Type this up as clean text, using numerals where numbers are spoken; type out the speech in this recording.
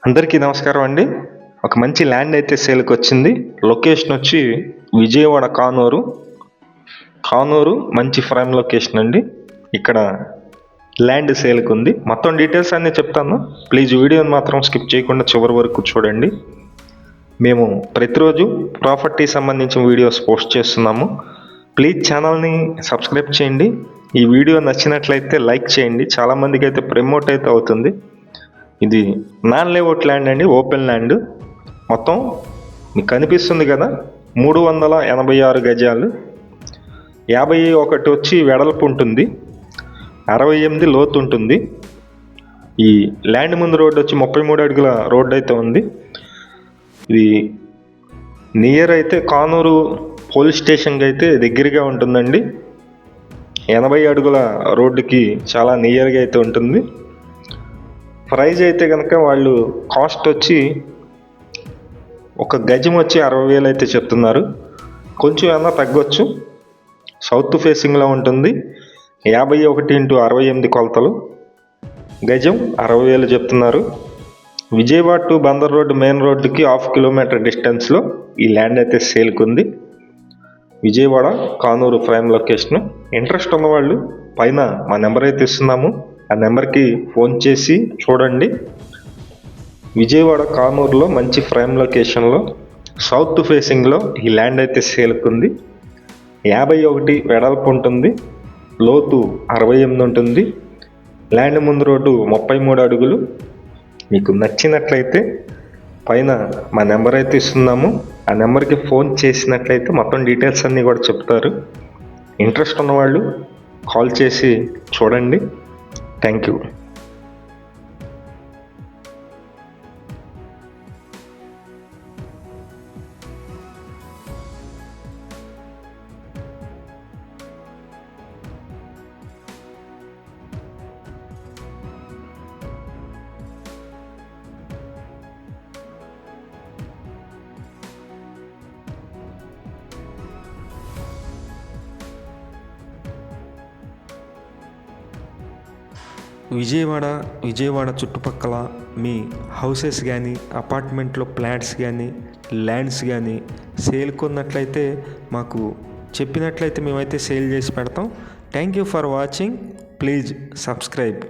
అందరికీ నమస్కారం అండి. ఒక మంచి ల్యాండ్ అయితే సేల్కి వచ్చింది. లొకేషన్ వచ్చి విజయవాడ కానూరు మంచి ప్రైమ్ లొకేషన్ అండి. ఇక్కడ ల్యాండ్ సేల్కి ఉంది. మొత్తం డీటెయిల్స్ అన్నీ చెప్తాను. ప్లీజ్ వీడియోని మాత్రం స్కిప్ చేయకుండా చివరి వరకు చూడండి. మేము ప్రతిరోజు ప్రాపర్టీ సంబంధించిన వీడియోస్ పోస్ట్ చేస్తున్నాము. ప్లీజ్ ఛానల్ని సబ్స్క్రైబ్ చేయండి. ఈ వీడియో నచ్చినట్లయితే లైక్ చేయండి. చాలామందికి అయితే ప్రమోట్ అయితే అవుతుంది. ఇది నాన్ లేఅవుట్ ల్యాండ్ అండి, ఓపెన్ ల్యాండ్. మొత్తం మీకు కనిపిస్తుంది కదా, 386 గజాలు, 51 వచ్చి వెడల్పు ఉంటుంది, 68 లోతు ఉంటుంది. ఈ ల్యాండ్ ముందు రోడ్డు వచ్చి 33 అడుగుల రోడ్డు అయితే ఉంది. ఇది నియర్ అయితే కానూరు పోలీస్ స్టేషన్కి అయితే దగ్గరగా ఉంటుందండి. 80 అడుగుల రోడ్డుకి చాలా నియర్గా అయితే ఉంటుంది. ప్రైజ్ అయితే కనుక వాళ్ళు కాస్ట్ వచ్చి ఒక గజం వచ్చి 60,000 అయితే చెప్తున్నారు. కొంచెం ఏమన్నా తగ్గొచ్చు. సౌత్ ఫేసింగ్లో ఉంటుంది. 51x68 కొలతలు, గజం 60,000 చెప్తున్నారు. Vijayawada to Bandar road main రోడ్డుకి 1/2 కిలోమీటర్ డిస్టెన్స్లో ఈ ల్యాండ్ అయితే సేల్కి ఉంది. Vijayawada Kanuru prime location. Interest ఉన్నవాళ్ళు పైన మా నెంబర్ అయితే ఇస్తున్నాము, ఆ నెంబర్కి ఫోన్ చేసి చూడండి. విజయవాడ కానూరులో మంచి ప్రైమ్ లొకేషన్లో సౌత్ ఫేసింగ్లో ఈ ల్యాండ్ అయితే సేల్కి ఉంది. 51 వెడల్పు ఉంటుంది, లోతు 68 ఉంటుంది. ల్యాండ్ ముందు రోడ్డు 33 అడుగులు. మీకు నచ్చినట్లయితే పైన మా నెంబర్ అయితే ఇస్తున్నాము, ఆ నెంబర్కి ఫోన్ చేసినట్లయితే మొత్తం డీటెయిల్స్ అన్నీ కూడా చెప్తారు. ఇంట్రెస్ట్ ఉన్నవాళ్ళు కాల్ చేసి చూడండి. Thank you. విజయవాడ చుట్టుపక్కల మీ హౌసెస్ కానీ, అపార్ట్మెంట్లో ఫ్లాట్స్ కానీ, ల్యాండ్స్ కానీ సేల్ కొన్నట్లయితే మాకు చెప్పినట్లయితే మేమైతే సేల్ చేసి పెడతాం. Thank you for watching. Please subscribe.